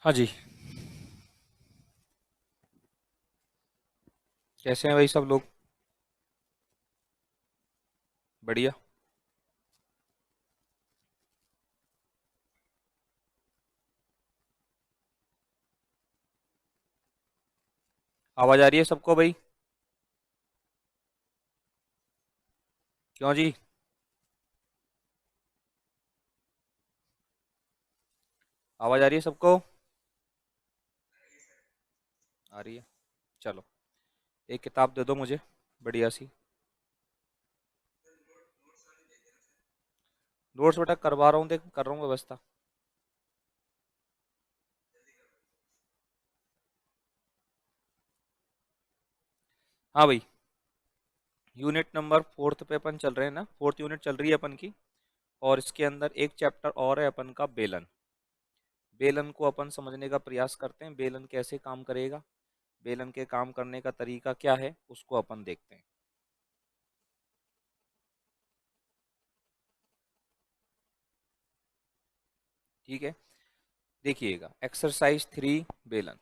हाँ जी। कैसे हैं भाई सब लोग? बढ़िया। आवाज आ रही है सबको भाई? क्यों जी? आवाज आ रही है सबको? आ रही है। चलो, एक किताब दे दो मुझे, बढ़िया सी। नोट्स बेटा करवा रहा हूँ, देख कर रहा हूँ व्यवस्था। हाँ भाई, यूनिट नंबर फोर्थ पे अपन चल रहे हैं ना, फोर्थ यूनिट चल रही है अपन की। और इसके अंदर एक चैप्टर और है अपन का, बेलन। बेलन को अपन समझने का प्रयास करते हैं, बेलन कैसे काम करेगा, बेलन के काम करने का तरीका क्या है, उसको अपन देखते हैं। ठीक है, देखिएगा एक्सरसाइज 3, बेलन।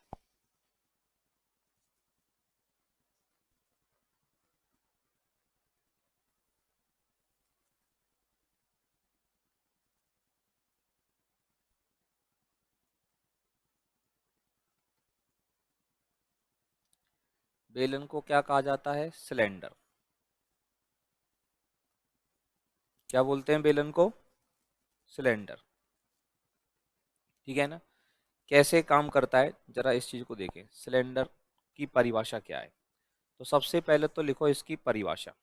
बेलन को क्या कहा जाता है? सिलेंडर। क्या बोलते हैं बेलन को? सिलेंडर। ठीक है ना? कैसे काम करता है जरा इस चीज को देखें, सिलेंडर की परिभाषा क्या है। तो सबसे पहले तो लिखो इसकी परिभाषा।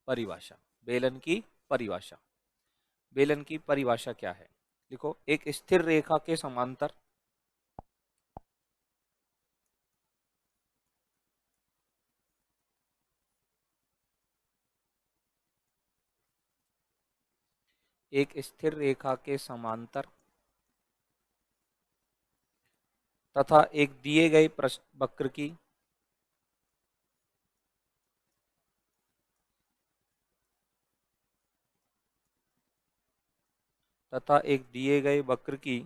परिभाषा, बेलन की परिभाषा। बेलन की परिभाषा क्या है? लिखो, एक स्थिर रेखा के समांतर एक स्थिर रेखा के समांतर तथा एक दिए गए प्रश्न वक्र की तथा एक दिए गए वक्र की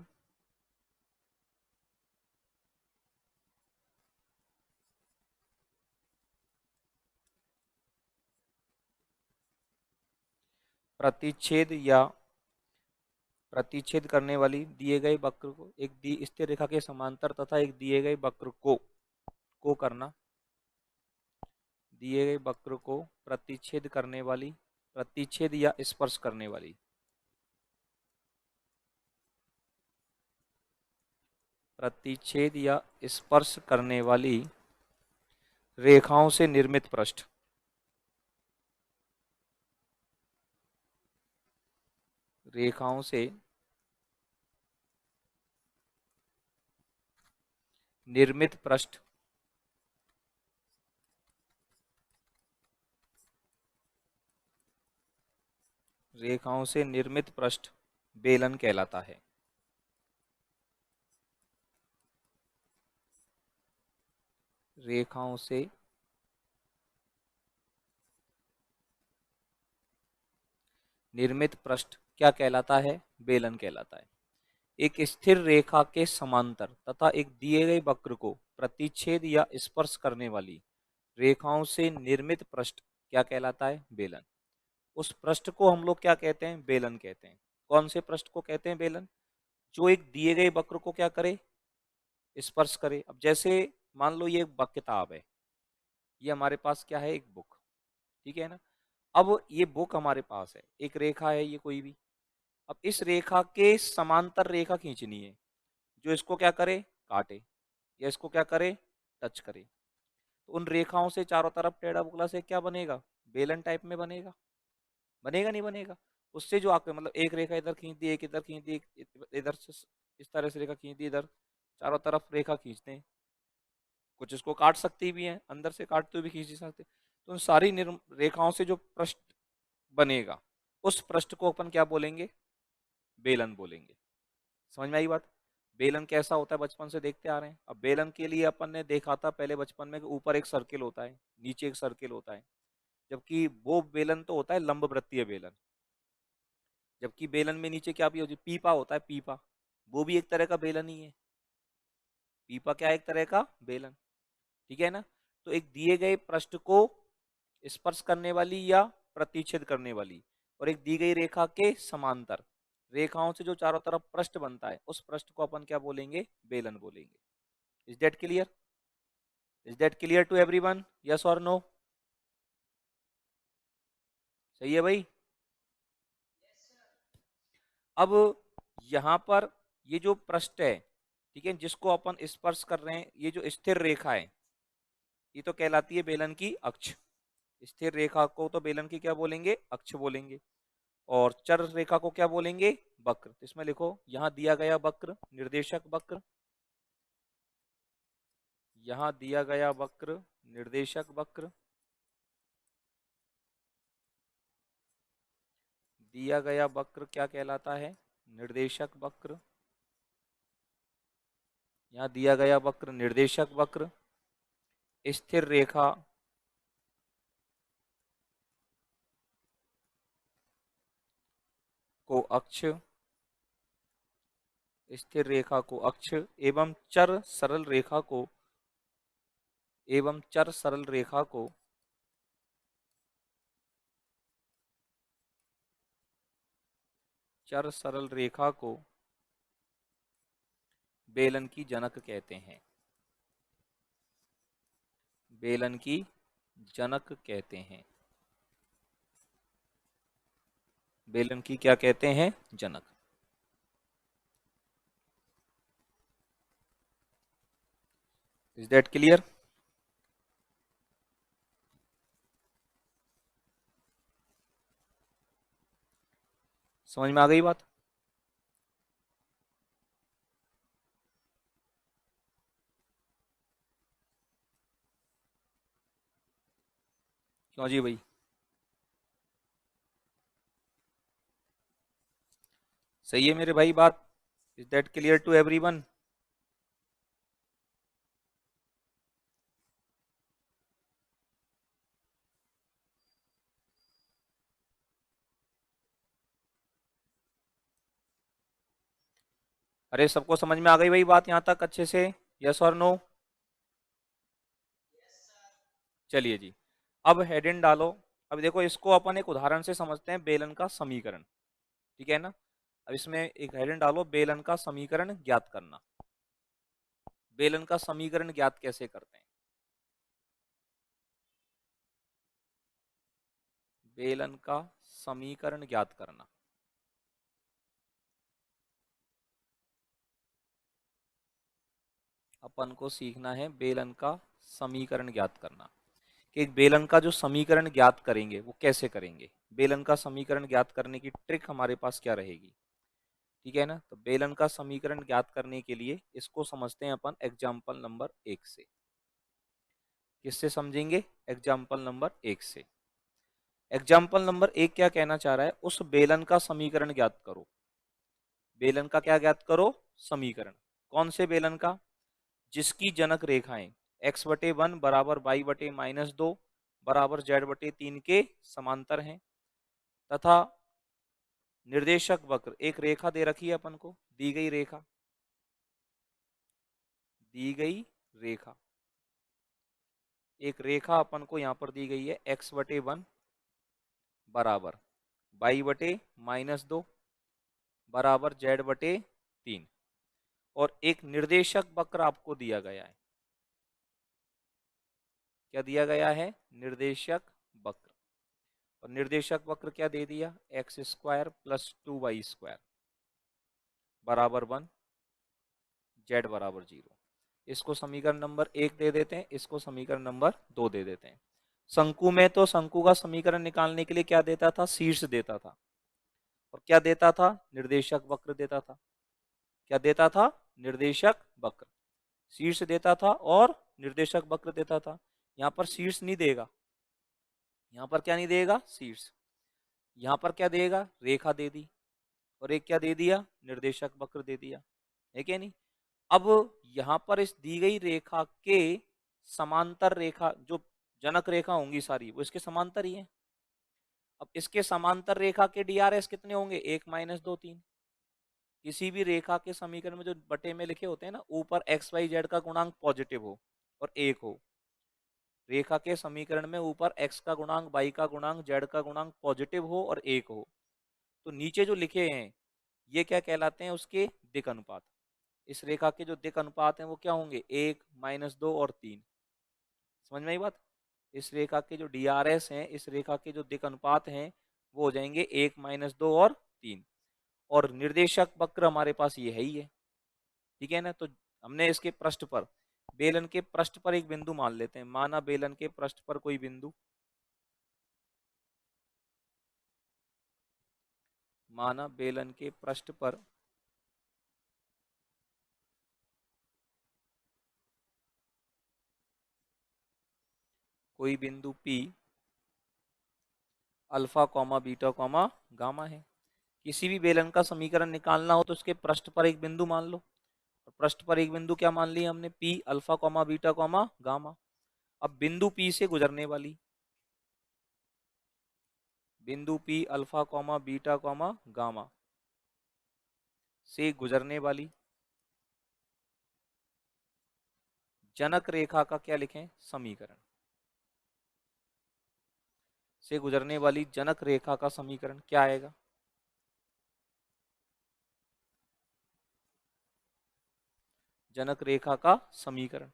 प्रतिच्छेद या प्रतिच्छेद करने वाली दिए गए वक्र को, एक दी स्थिर रेखा के समांतर तथा एक दिए गए वक्र को करना, दिए गए वक्र को प्रतिच्छेद करने वाली, प्रतिच्छेद या स्पर्श करने वाली, प्रतिच्छेद या स्पर्श करने वाली रेखाओं से निर्मित पृष्ठ, रेखाओं से निर्मित पृष्ठ रेखाओं से निर्मित पृष्ठ बेलन कहलाता है। रेखाओं से निर्मित पृष्ठ क्या कहलाता है? बेलन कहलाता है। एक स्थिर रेखा के समांतर तथा एक दिए गए वक्र को प्रतिच्छेद या स्पर्श करने वाली रेखाओं से निर्मित पृष्ठ क्या कहलाता है? बेलन। उस पृष्ठ को हम लोग क्या कहते हैं? बेलन कहते हैं। कौन से पृष्ठ को कहते हैं बेलन? जो एक दिए गए वक्र को क्या करे? स्पर्श करे। अब जैसे मान लो ये एक किताब है, ये हमारे पास क्या है? एक बुक। ठीक है ना? अब ये बुक हमारे पास है, एक रेखा है ये कोई भी। अब इस रेखा के समांतर रेखा खींचनी है, जो इसको क्या करे? काटे, या इसको क्या करे? टच करे। तो उन रेखाओं से चारों तरफ टेढ़ा बुकला से क्या बनेगा? बेलन टाइप में बनेगा। बनेगा नहीं बनेगा? उससे जो आके मतलब एक रेखा इधर खींच दी, एक इधर खींच दी, एक इधर से इस तरह से रेखा खींच दी, इधर चारों तरफ रेखा खींचते हैं। कुछ इसको काट सकती भी है, अंदर से काटते हुए भी खींच सकते। तो उन सारी रेखाओं से जो पृष्ठ बनेगा, उस पृष्ठ को अपन क्या बोलेंगे? बेलन बोलेंगे। समझ में आई बात? बेलन कैसा होता है बचपन से देखते आ रहे हैं। अब बेलन के लिए अपन ने देखा था पहले बचपन में कि ऊपर एक सर्किल होता है, नीचे एक सर्किल होता है, जबकि वो बेलन तो होता है लंब वृत्तीय बेलन। जबकि बेलन में नीचे क्या भी होती है, पीपा होता है, पीपा, वो भी एक तरह का बेलन ही है। पीपा क्या है, एक तरह का बेलन। ठीक है ना। तो एक दिए गए पृष्ठ को स्पर्श करने वाली या प्रतिच्छेद करने वाली और एक दी गई रेखा के समांतर रेखाओं से जो चारों तरफ पृष्ठ बनता है उस पृष्ठ को अपन क्या बोलेंगे, बेलन बोलेंगे। Is that clear? Is that clear to everyone? Yes और नो? सही है भाई। अब यहां पर ये जो पृष्ठ है, ठीक है, जिसको अपन स्पर्श कर रहे हैं, ये जो स्थिर रेखा है ये तो कहलाती है बेलन की अक्ष। स्थिर रेखा को तो बेलन की क्या बोलेंगे, अक्ष बोलेंगे। और चर रेखा को क्या बोलेंगे, वक्र। तो इसमें लिखो यहां दिया गया वक्र निर्देशक वक्र, यहां दिया गया वक्र निर्देशक वक्र, दिया गया वक्र क्या कहलाता है, निर्देशक वक्र। यहां दिया गया वक्र निर्देशक वक्र। स्थिर रेखा को अक्ष, स्थिर रेखा को अक्ष एवं चर सरल रेखा को, एवं चर सरल रेखा को चर सरल रेखा को बेलन की जनक कहते हैं, बेलन की जनक कहते हैं। बेलन की क्या कहते हैं, जनक। Is that clear? समझ में आ गई बात? क्यों जी भाई? सही है मेरे भाई बात? Is that clear to everyone? अरे सबको समझ में आ गई भाई बात यहाँ तक अच्छे से? यस और नो? चलिए जी, अब हेडिंग डालो। अब देखो इसको अपन एक उदाहरण से समझते हैं, बेलन का समीकरण। ठीक है ना। अब इसमें एक हेडिंग डालो, बेलन का समीकरण ज्ञात करना। बेलन का समीकरण ज्ञात कैसे करते हैं? बेलन का समीकरण ज्ञात करना। अपन को सीखना है बेलन का समीकरण ज्ञात करना। कि एक बेलन का जो समीकरण ज्ञात करेंगे वो कैसे करेंगे, बेलन का समीकरण ज्ञात करने की ट्रिक हमारे पास क्या रहेगी। ठीक है ना। तो बेलन का समीकरण ज्ञात करने के लिए इसको समझते हैं अपन एग्जाम्पल नंबर 1 से। किससे समझेंगे, एग्जाम्पल नंबर 1 से। एग्जाम्पल नंबर 1 क्या कहना चाह रहा है, उस बेलन का समीकरण ज्ञात करो। बेलन का क्या ज्ञात करो, समीकरण। कौन से बेलन का, जिसकी जनक रेखाएं x/1 बराबर y/-2 बराबर z/3 के समांतर हैं तथा निर्देशक वक्र, एक रेखा दे रखी है अपन को, दी गई रेखा, दी गई रेखा, एक रेखा अपन को यहां पर दी गई है x/1 बराबर y/-2 बराबर z/3 और एक निर्देशक वक्र आपको दिया गया है। क्या दिया गया है, निर्देशक वक्र। और निर्देशक वक्र क्या दे दिया, x² + 2y² बराबर 1, z बराबर 0। इसको समीकरण नंबर 1 दे देते हैं, इसको समीकरण नंबर 2 दे देते हैं। शंकु में तो शंकु का समीकरण निकालने के लिए क्या देता था, शीर्ष देता था। और क्या देता था, निर्देशक वक्र देता था। क्या देता था, निर्देशक वक्र। शीर्ष देता था और निर्देशक वक्र देता था। यहाँ पर शीर्ष नहीं देगा, यहाँ पर क्या नहीं देगा, शीर्ष। यहाँ पर क्या देगा, रेखा दे दी और एक क्या दे दिया, निर्देशक वक्र दे दिया। है क्या नहीं। अब यहां पर इस दी गई रेखा के समांतर रेखा, जो जनक रेखा होंगी सारी, वो इसके समांतर ही है। अब इसके समांतर रेखा के डीआरएस कितने होंगे? 1 - 2 3। किसी भी रेखा के समीकरण में जो बटे में लिखे होते हैं ना, ऊपर एक्स वाई जेड का गुणांक पॉजिटिव हो और 1 हो, रेखा के समीकरण में ऊपर x का गुणांक, y का गुणांक, z का गुणांक पॉजिटिव हो और 1 हो, तो नीचे जो लिखे हैं ये क्या कहलाते हैं? उसके दिक् अनुपात। इस रेखा के जो दिक् अनुपात हैं वो क्या होंगे? 1 - 2 और 3। समझ में आई बात? इस रेखा के जो DRS हैं, इस रेखा के जो दिक् अनुपात हैं वो हो जाएंगे 1 - 2 और 3। और निर्देशक वक्र हमारे पास ये है ही है, ठीक है ना। तो हमने इसके पृष्ठ पर, बेलन के पृष्ठ पर एक बिंदु मान लेते हैं। माना बेलन के पृष्ठ पर कोई बिंदु, माना बेलन के पृष्ठ पर कोई बिंदु P alpha comma beta comma gamma है। किसी भी बेलन का समीकरण निकालना हो तो उसके पृष्ठ पर एक बिंदु मान लो। और पृष्ठ पर एक बिंदु क्या मान लिया हमने? P alpha comma beta comma gamma. अब बिंदु P से गुजरने वाली, बिंदु P alpha comma beta comma gamma से गुजरने वाली जनक रेखा का क्या लिखें? समीकरण। से गुजरने वाली जनक रेखा का समीकरण क्या आएगा? जनक रेखा का समीकरण,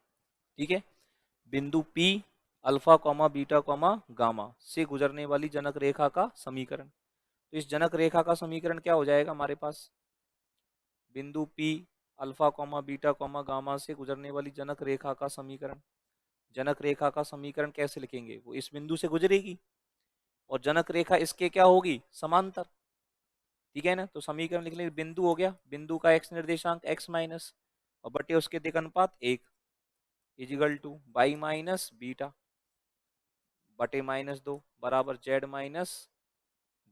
ठीक है। बिंदु P alpha comma beta comma gamma से गुजरने वाली जनक रेखा का समीकरण। तो इस जनक रेखा का समीकरण क्या हो जाएगा हमारे पास? बिंदु P alpha comma beta comma gamma से गुजरने वाली जनक रेखा का समीकरण। जनक रेखा का समीकरण कैसे लिखेंगे? वो इस बिंदु से गुजरेगी और जनक रेखा इसके क्या होगी? समांतर, ठीक है ना। तो समीकरण लिख लेंगे, बिंदु हो गया, बिंदु का x निर्देशांक x माइनस और बटे उसके दिक् अनुपात 1 equal to y minus beta बटे -2 बराबर z माइनस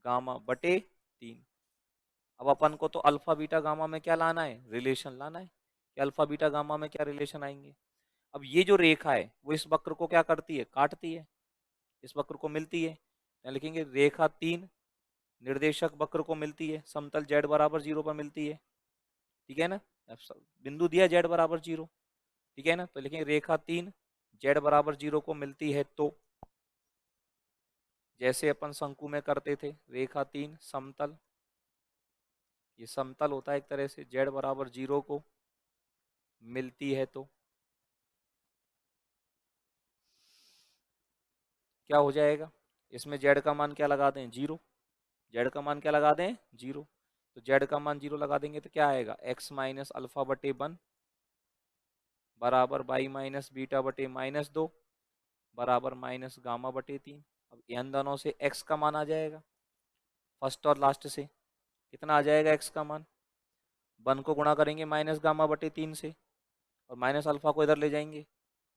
गामा बटे 3। अब अपन को तो अल्फा बीटा गामा में क्या लाना है? रिलेशन लाना है कि अल्फा बीटा गामा में क्या रिलेशन आएंगे। अब ये जो रेखा है वो इस वक्र को क्या करती है? काटती है, इस वक्र को मिलती है। यहाँ लिखेंगे रेखा 3 निर्देशक वक्र को मिलती है, समतल z बराबर 0 पर मिलती है, ठीक है ना। बिंदु दिया z बराबर 0, ठीक है ना। तो लिखेंगे रेखा 3 z बराबर 0 को मिलती है, तो जैसे अपन शंकु में करते थे, रेखा 3 समतल, ये समतल होता है एक तरह से, z बराबर 0 को मिलती है तो क्या हो जाएगा? इसमें z का मान क्या लगा दें? 0। z का मान क्या लगा दें? 0। तो z का मान 0 लगा देंगे तो क्या आएगा? x माइनस अल्फा बटे 1 बराबर y माइनस बीटा बटे -2 बराबर माइनस गामा बटे 3। अब इन दोनों से x का मान आ जाएगा, फर्स्ट और लास्ट से कितना आ जाएगा x का मान? 1 को गुणा करेंगे माइनस गामा बटे 3 से और माइनस अल्फा को इधर ले जाएंगे,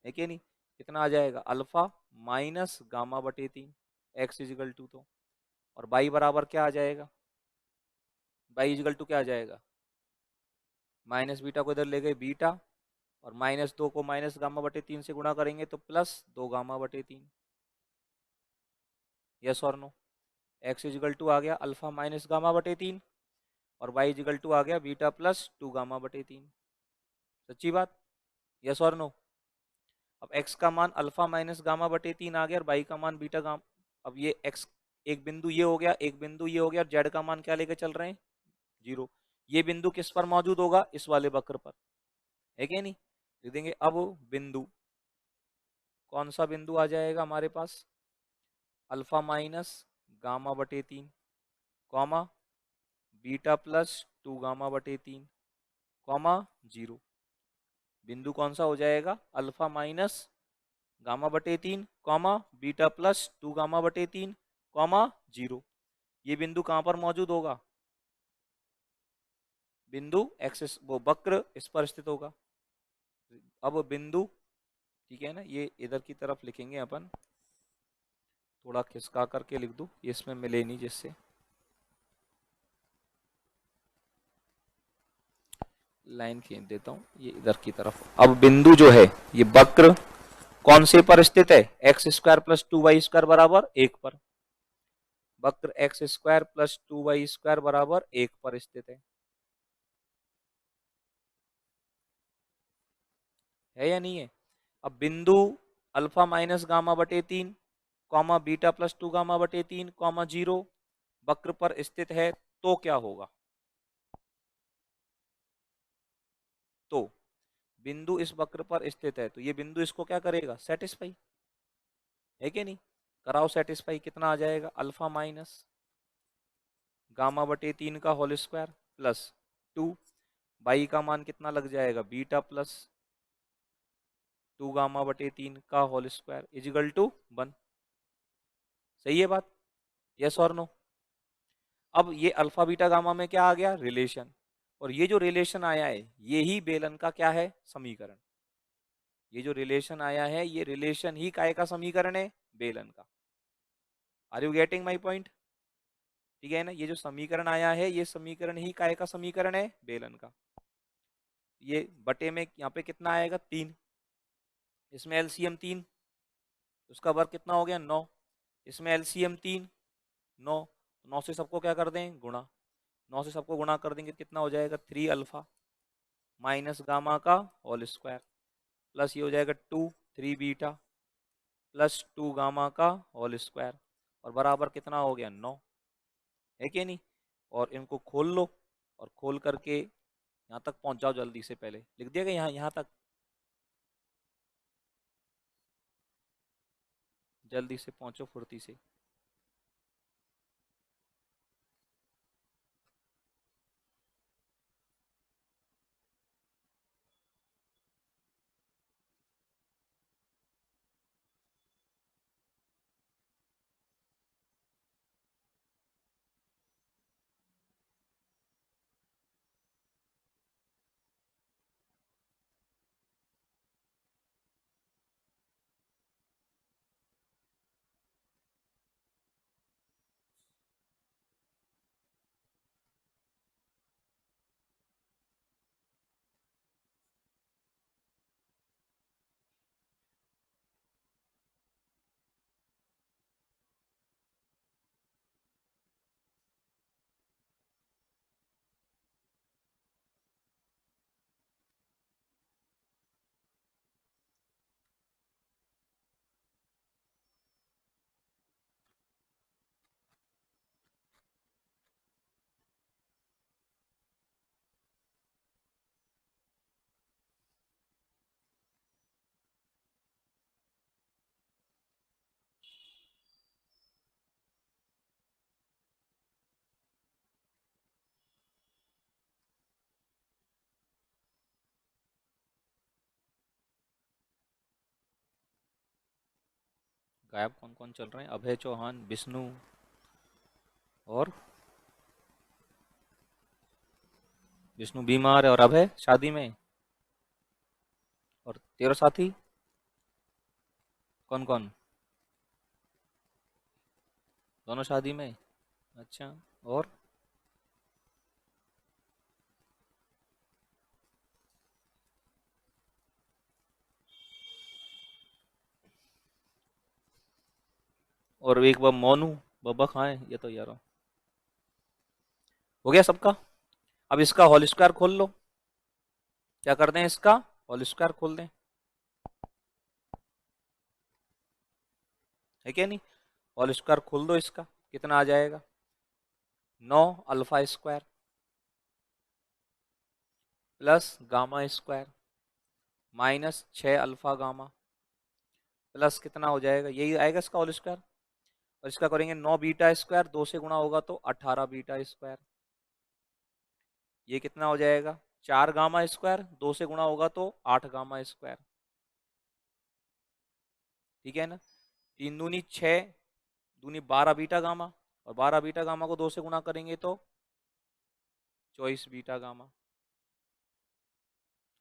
है कि नहीं। कितना आ जाएगा? अल्फा माइनस गामा बटे 3 x इजिकल टू, तो और y बराबर क्या आ जाएगा? y इजिकल टू क्या आ जाएगा? माइनस बीटा को इधर ले गए बीटा और -2 को माइनस गामा बटे 3 से गुणा करेंगे तो प्लस 2 गामा बटे 3। यस और नो? x इजिकल टू आ गया अल्फा माइनस गामा बटे 3 और y इजिकल टू आ गया बीटा प्लस 2 गामा बटे 3। सच्ची बात? यस और नो? अब x का मान अल्फा माइनस गामा बटे 3 आ गया और y का मान बीटा गामा। अब ये x, एक बिंदु ये हो गया, एक बिंदु ये हो गया, और z का मान क्या लेके चल रहे हैं? 0। ये बिंदु किस पर मौजूद होगा? इस वाले वक्र पर, है क्या नहीं। लिख देंगे अब बिंदु, कौन सा बिंदु आ जाएगा हमारे पास? अल्फा माइनस गामा बटे 3 कॉमा बीटा प्लस 2 गामा बटे 3 कॉमा 0। बिंदु कौन सा हो जाएगा? अल्फा माइनस गामा बटे 3 कॉमा बीटा प्लस 2 गामा बटे 3 कॉमा 0। ये बिंदु कहाँ पर मौजूद होगा? बिंदु एक्सिस, वो वक्र इस पर स्थित होगा। अब बिंदु, ठीक है ना, ये इधर की तरफ लिखेंगे अपन, थोड़ा खिसका करके लिख दूं, ये इसमें मिले नहीं जिससे। लाइन खींच देता हूँ ये इधर की तरफ। अब बिंदु जो है ये वक्र कौन से पर स्थित है, x square plus two y square बराबर एक पर। वक्र x square plus two y square बराबर एक पर स्थित है या नहीं है। अब बिंदु अल्फा माइनस गामा बटे तीन comma beta plus two gamma बटे तीन कॉमा जीरो वक्र पर स्थित है तो क्या होगा। तो बिंदु इस वक्र पर स्थित है तो ये बिंदु इसको क्या करेगा, सेटिस्फाई है कि नहीं। कराओ सेटिस्फाई, कितना आ जाएगा, अल्फा माइनस गामा बटे तीन का whole square plus two, y का मान कितना लग जाएगा, बीटा प्लस टू गामा बटे तीन का whole square equal to one. सही है बात, यस और नो। अब ये अल्फा बीटा गामा में क्या आ गया, रिलेशन। और ये जो रिलेशन आया है ये ही बेलन का क्या है, समीकरण। ये जो रिलेशन आया है ये रिलेशन ही काय का समीकरण है, बेलन का। Are you getting my point. ठीक है ना, ये जो समीकरण आया है ये समीकरण ही काय का समीकरण है, बेलन का। ये बटे में यहाँ पे कितना आएगा, तीन, इसमें एलसीएम तीन, उसका वर्ग कितना हो गया, नौ, इसमें एलसीएम तीन, नौ, नौ से सबको क्या कर दें, गुणा, नौ से सबको गुणा कर देंगे कितना हो जाएगा, थ्री अल्फा माइनस गामा का होल स्क्वायर प्लस ये हो जाएगा two three beta plus two gamma का होल स्क्वायर और बराबर कितना हो गया, नौ, है कि नहीं। और इनको खोल लो और खोल करके यहाँ तक पहुँच जाओ, जल्दी से पहले लिख दिएगा यहाँ, यहाँ तक जल्दी से पहुँचो फुर्ती से। गायब कौन कौन चल रहे हैं, अभय चौहान, विष्णु और विष्णु बीमार है और अभय शादी में। और तेरा साथी कौन कौन, दोनों शादी में। अच्छा, और और एक बार मोनू, बाबा कहाँ है, ये तो यार हो गया सबका। अब इसका होल स्क्वायर खोल लो, क्या कर दें, इसका होल स्क्वायर खोल दें, है क्या नहीं। होल स्क्वायर खोल दो, इसका कितना आ जाएगा, नौ alpha square plus gamma square minus छः अल्फा गामा प्लस कितना हो जाएगा, यही आएगा इसका होल स्क्वायर। और इसका करेंगे नौ बीटा स्क्वायर, दो से गुणा होगा तो 18 बीटा स्क्वायर, ये कितना हो जाएगा, चार गामा स्क्वायर, दो से गुणा होगा तो 8 गामा स्क्वायर। ठीक है ना, तीन दूनी छः, दूनी 12 बीटा गामा, और 12 बीटा गामा को दो से गुणा करेंगे तो 24 बीटा गामा,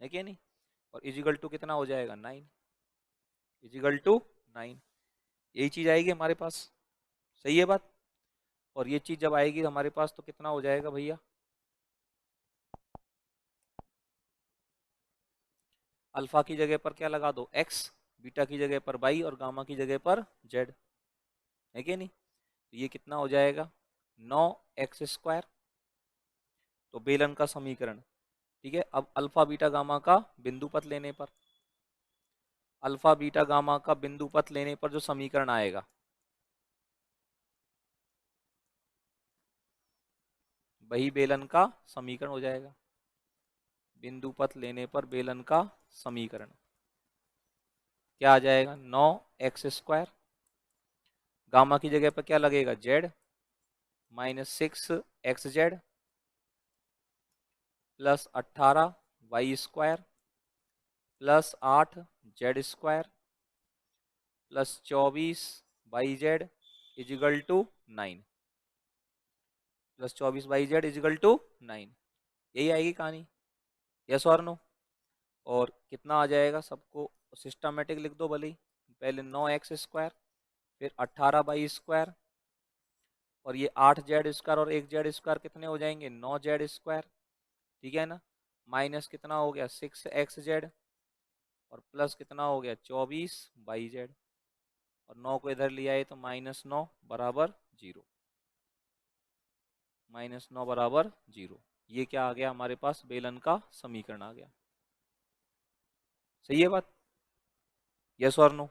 है क्या नहीं। और इजिकल टू कितना हो जाएगा, 9, इजिकल टू 9, यही चीज आएगी हमारे पास। सही है बात। और ये चीज जब आएगी हमारे पास तो कितना हो जाएगा भैया, अल्फा की जगह पर क्या लगा दो x, बीटा की जगह पर y और गामा की जगह पर z, है कि नहीं? तो ये कितना हो जाएगा 9x²। तो बेलन का समीकरण, ठीक है। अब अल्फा बीटा गामा का बिंदु पथ लेने पर, अल्फा बीटा गामा का बिंदु पथ लेने पर जो समीकरण आएगा वही बेलन का समीकरण हो जाएगा। बिंदु पथ लेने पर बेलन का समीकरण क्या आ जाएगा 9x²। गामा की जगह पर क्या लगेगा z, -6xz plus 18y² plus 8z² plus 24yz equal to 9, plus 24yz equal to 9। यही आएगी कहानी, यस और नो। और कितना आ जाएगा, सबको सिस्टमेटिक लिख दो भले ही। पहले 9x², फिर 18y², और ये 8z² और 1z² कितने हो जाएंगे 9z², ठीक है ना। माइनस कितना हो गया 6xz, और प्लस कितना हो गया 24yz, और 9 को इधर लिया है तो -9 बराबर 0, -9 बराबर 0। ये क्या आ गया हमारे पास, बेलन का समीकरण आ गया। सही है बात, यस और नो।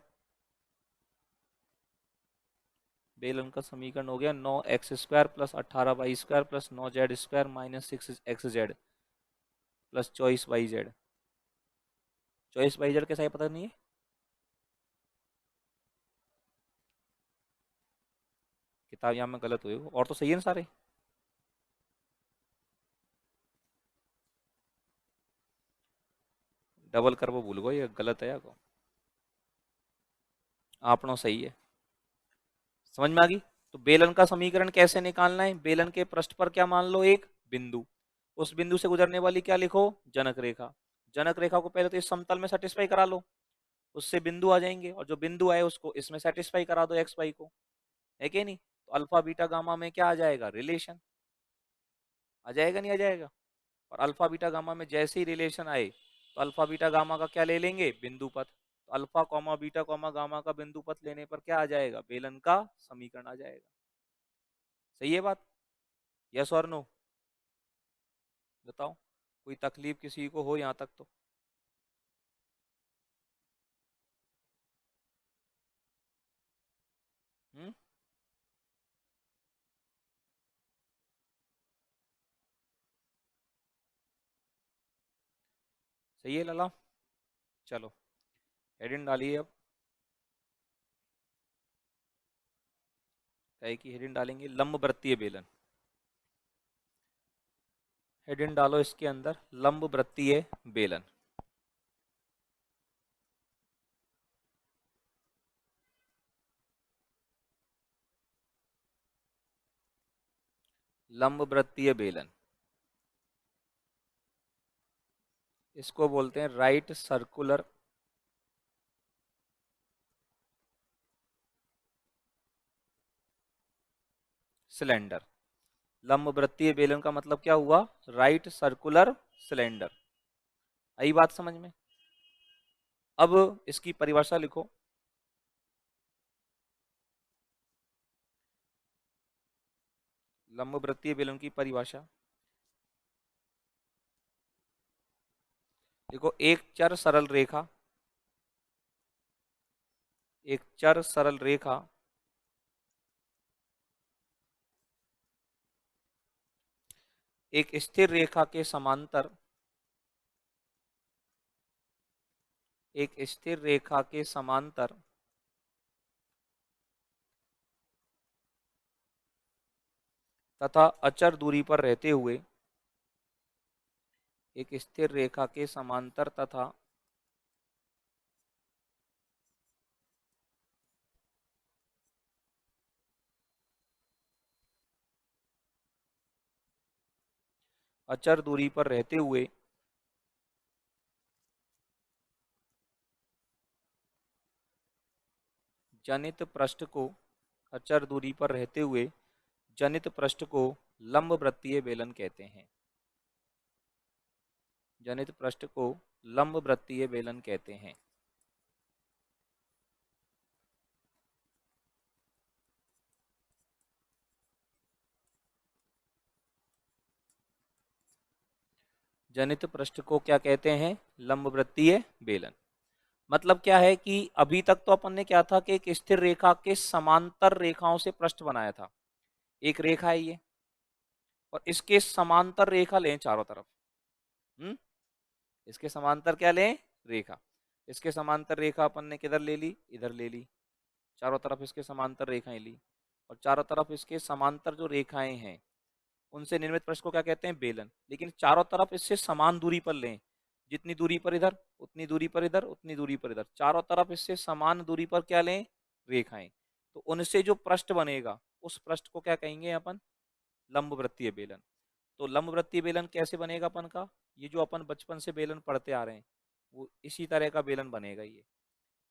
बेलन का समीकरण हो गया 9x² plus 18y² plus 9z² minus 6xz plus 24yz। 24yz कैसा है पता नहीं है, किताब यहाँ में गलत हुई हो, और तो सही है ना सारे। डबल कर वो भूल गो, ये गलत है को, आपनो सही है। समझ में आ गई। तो बेलन का समीकरण कैसे निकालना है, बेलन के पृष्ठ पर क्या मान लो एक बिंदु, उस बिंदु से गुजरने वाली क्या लिखो जनक रेखा। जनक रेखा को पहले तो इस समतल में सेटिस्फाई करा लो, उससे बिंदु आ जाएंगे, और जो बिंदु आए उसको इसमें सेटिस्फाई करा दो एक्स वाई को, है कि नहीं। तो अल्फा बीटा गामा में क्या आ जाएगा रिलेशन, आ जाएगा नहीं आ जाएगा। और अल्फा बीटा गामा में जैसे ही रिलेशन आए तो अल्फा बीटा गामा का क्या ले लेंगे बिंदु पथ। तो alpha comma beta comma gamma का बिंदु पथ लेने पर क्या आ जाएगा बेलन का समीकरण आ जाएगा। सही है बात, यस और नो। बताओ, कोई तकलीफ किसी को हो यहाँ तक तो। हम्म, सही है लला। चलो हेडिंग डालिए अब, है कि हेडिंग डालेंगे लंब वृत्तीय बेलन। हेडिंग डालो इसके अंदर लंब वृत्तीय बेलन। लंब वृत्तीय बेलन, इसको बोलते हैं राइट सर्कुलर सिलेंडर। लंब वृत्तीय बेलन का मतलब क्या हुआ, राइट सर्कुलर सिलेंडर। आई बात समझ में। अब इसकी परिभाषा लिखो। लंब वृत्तीय बेलन की परिभाषा देखो, एक चर सरल रेखा, एक चर सरल रेखा एक स्थिर रेखा के समांतर, एक स्थिर रेखा के समांतर तथा अचर दूरी पर रहते हुए, एक स्थिर रेखा के समांतर तथा अचर दूरी पर रहते हुए जनित पृष्ठ को, अचर दूरी पर रहते हुए जनित पृष्ठ को लंब वृत्तीय बेलन कहते हैं। जनित पृष्ठ को लंब वृत्तीय बेलन कहते हैं। जनित पृष्ठ को क्या कहते हैं? लंब वृत्तीय बेलन। मतलब क्या है कि अभी तक तो अपन ने क्या था कि एक स्थिर रेखा के समांतर रेखाओं से पृष्ठ बनाया था। एक रेखा है ये, और इसके समांतर रेखा लें चारों तरफ। इसके समांतर क्या लें? रेखा। इसके समांतर रेखा अपन ने किधर ले ली? इधर ले ली। चारों तरफ इसके समांतर रेखाएं ली, और चारों तरफ इसके समांतर जो रेखाएं हैं उनसे निर्मित पृष्ठ को क्या कहते हैं? बेलन। लेकिन चारों तरफ इससे समान दूरी पर लें, जितनी दूरी पर इधर उतनी दूरी पर इधर उतनी दूरी पर इधर, चारों तरफ इससे समान दूरी पर क्या लें? रेखाएं। तो उनसे जो पृष्ठ बनेगा उस पृष्ठ को क्या कहेंगे अपन? लंबवृत्तीय बेलन। तो लंबवृत्तीय बेलन कैसे बनेगा अपन का? ये जो अपन बचपन से बेलन पढ़ते आ रहे हैं वो इसी तरह का बेलन बनेगा ये।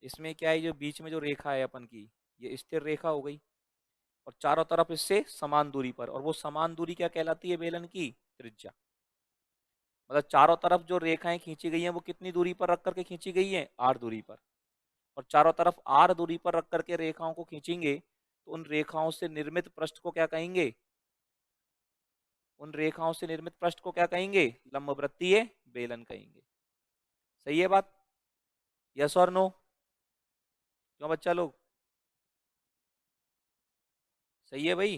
इसमें क्या है, जो बीच में जो रेखा है अपन की, ये स्थिर रेखा हो गई, और चारों तरफ इससे समान दूरी पर, और वो समान दूरी क्या कहलाती है बेलन की? त्रिज्या। मतलब चारों तरफ जो रेखाएं खींची गई हैं वो कितनी दूरी पर रख करके खींची गई हैं? आर दूरी पर। और चारों तरफ आर दूरी पर रख करके रेखाओं को खींचेंगे तो उन रेखाओं से निर्मित पृष्ठ को क्या कहेंगे? उन रेखाओं से निर्मित पृष्ठ को क्या कहेंगे? लंबवृत्तीय बेलन कहेंगे। सही है बात? यस और नो? क्यों बच्चा लोग? सही है भाई?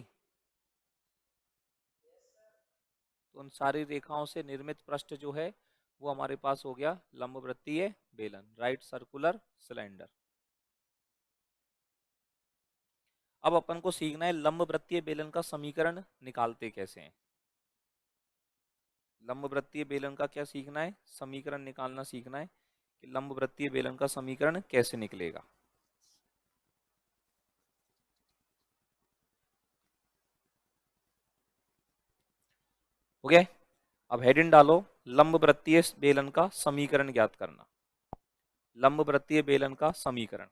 तो उन सारी रेखाओं से निर्मित पृष्ठ जो है वो हमारे पास हो गया लंबवृत्तीय बेलन, राइट सर्कुलर सिलेंडर। अब अपन को सीखना है लंबवृत्तीय बेलन का समीकरण निकालते कैसे हैं। लंबवृत्तीय बेलन का क्या सीखना है? समीकरण निकालना सीखना है कि लंबवृत्तीय बेलन का समीकरण कैसे निकलेगा। हो गया? अब हेडिंग डालो, लंबवृत्तीय बेलन का समीकरण ज्ञात करना। लंबवृत्तीय बेलन का समीकरण।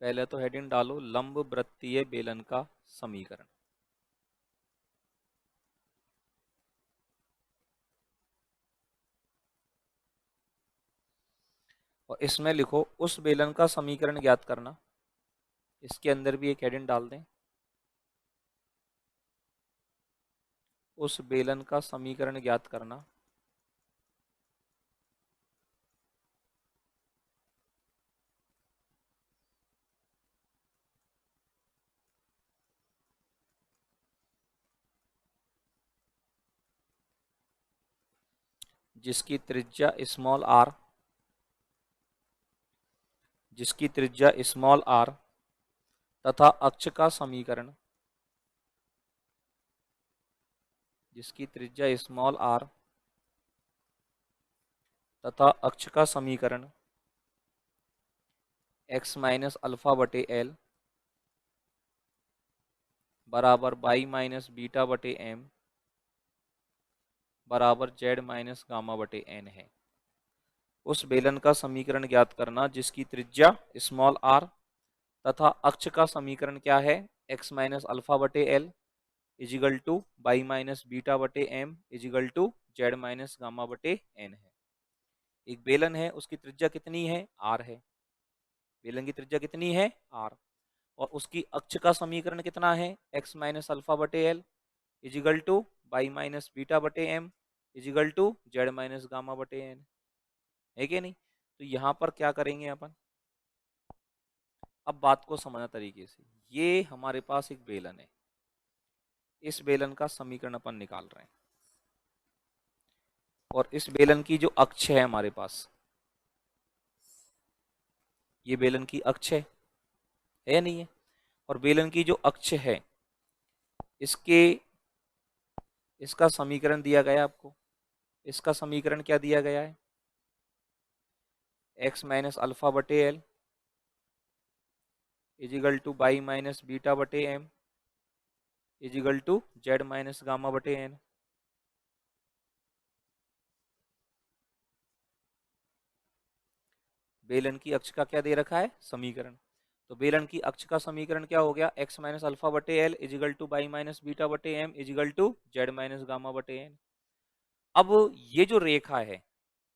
पहले तो हेडिंग डालो लंबवृत्तीय बेलन का समीकरण। और इसमें लिखो उस बेलन का समीकरण ज्ञात करना। इसके अंदर भी एक हेडिंग डाल दें, उस बेलन का समीकरण ज्ञात करना। जिसकी त्रिज्या स्मॉल आर, जिसकी त्रिज्या स्मॉल आर तथा अक्ष का समीकरण, जिसकी त्रिज्या स्मॉल आर तथा अक्ष का समीकरण x माइनस अल्फा बटे एल बराबर बाई माइनस बीटा बटे एम बराबर जेड माइनस गामा बटे एन है। उस बेलन का समीकरण ज्ञात करना जिसकी त्रिज्या स्मॉल आर तथा अक्ष का समीकरण क्या है? x माइनस अल्फा बटे L equal to Y minus beta बटे M equal to Z minus gamma बटे एन है। एक बेलन है, उसकी त्रिज्या कितनी है? आर है। बेलन की त्रिज्या कितनी है? आर। और उसकी अक्ष का समीकरण कितना है? x माइनस अल्फा बटे L equal to Y minus beta बटे M equal to Z minus gamma बटे एन है कि नहीं? तो यहाँ पर क्या करेंगे अपन? अब बात को समझना तरीके से। ये हमारे पास एक बेलन है, इस बेलन का समीकरण अपन निकाल रहे हैं, और इस बेलन की जो अक्ष है हमारे पास, ये बेलन की अक्ष है या नहीं है? और बेलन की जो अक्ष है इसके, इसका समीकरण दिया गया आपको। इसका समीकरण क्या दिया गया है? x माइनस अल्फा बटे L equal to Y minus beta बटे M equal to Z minus gamma बटे एन। बेलन की अक्ष का क्या दे रखा है? समीकरण। तो बेलन की अक्ष का समीकरण क्या हो गया, x माइनस अल्फा बटे L equal to Y minus beta बटे M equal to Z minus gamma बटे एन। अब ये जो रेखा है,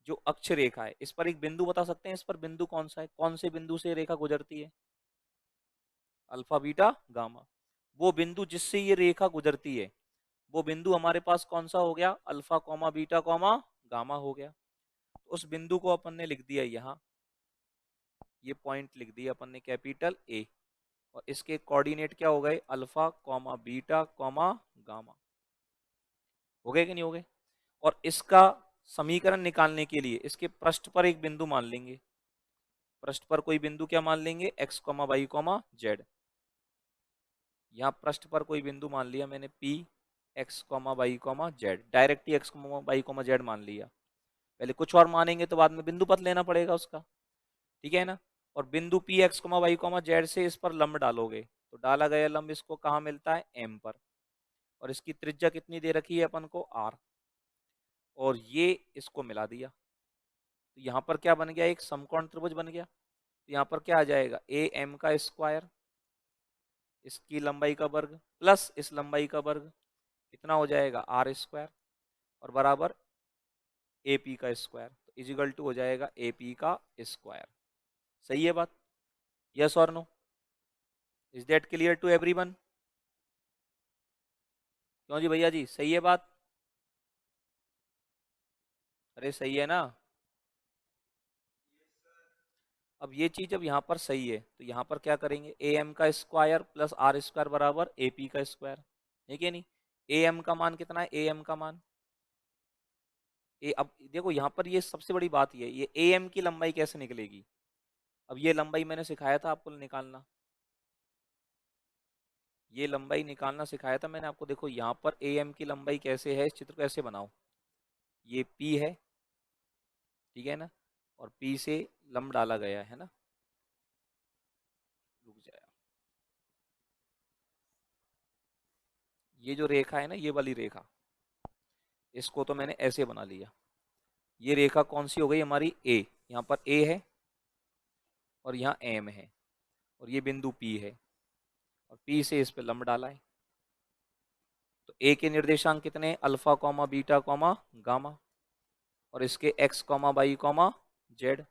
जो अक्ष रेखा है, इस पर एक बिंदु बता सकते हैं, इस पर बिंदु कौन सा है, कौन से बिंदु से रेखा गुजरती है, अल्फा बीटा गामा। वो बिंदु जिससे ये रेखा गुजरती है, वो बिंदु हमारे पास कौन सा हो गया, alpha comma beta comma gamma हो गया। उस बिंदु को अपन ने लिख दिया यहाँ, ये पॉइंट लिख दिया अपन ने कैपिटल ए, और इसके कोऑर्डिनेट क्या हो गए, alpha comma beta comma gamma. हो गए कि नहीं हो गए। और इसका समीकरण निकालने के लिए इसके पृष्ठ पर एक बिंदु मान लेंगे, पृष्ठ पर कोई बिंदु क्या मान लेंगे, X comma Y comma Z. यहाँ पृष्ठ पर कोई बिंदु मान लिया मैंने P x comma Y comma Z, direct ही X comma Y comma Z मान लिया। पहले कुछ और मानेंगे तो बाद में बिंदु पथ लेना पड़ेगा उसका, ठीक है ना। और बिंदु P x comma Y comma z से इस पर लंब डालोगे, तो डाला गया लंब इसको कहाँ मिलता है, एम पर। और इसकी त्रिज्या कितनी दे रखी है अपन को, आर। और ये इसको मिला दिया, तो यहाँ पर क्या बन गया, एक समकोण त्रिभुज बन गया। तो यहाँ पर क्या आ जाएगा, ए एम का स्क्वायर, इसकी लंबाई का वर्ग प्लस इस लंबाई का वर्ग, कितना हो जाएगा, आर स्क्वायर, और बराबर ए पी का स्क्वायर, तो इजिकल टू हो जाएगा ए पी का स्क्वायर। सही है बात, यस और no, is that clear to everyone. क्यों जी भैया जी, सही है बात, अरे सही है ना। अब ये चीज अब यहाँ पर सही है, तो यहाँ पर क्या करेंगे, ए एम का स्क्वायर प्लस आर स्क्वायर बराबर ए पी का स्क्वायर, ठीक है नहीं। ए एम का मान कितना है, ए एम का मान ए, अब देखो यहाँ पर ये सबसे बड़ी बात ये ए एम की लंबाई कैसे निकलेगी। अब ये लंबाई मैंने सिखाया था आपको निकालना, ये लंबाई निकालना सिखाया था मैंने आपको। देखो यहाँ पर ए एम की लंबाई कैसे है, इस चित्र को ऐसे बनाओ, ये पी है, ठीक है ना, और पी से लंब डाला गया है ना, रुक जाए, ये जो रेखा है ना, ये वाली रेखा, इसको तो मैंने ऐसे बना लिया। ये रेखा कौन सी हो गई हमारी, ए, यहाँ पर ए है और यहाँ एम है, और ये बिंदु पी है, और पी से इस पे लंब डाला है। तो ए के निर्देशांक कितने, alpha comma beta comma gamma, और इसके x comma Y comma z.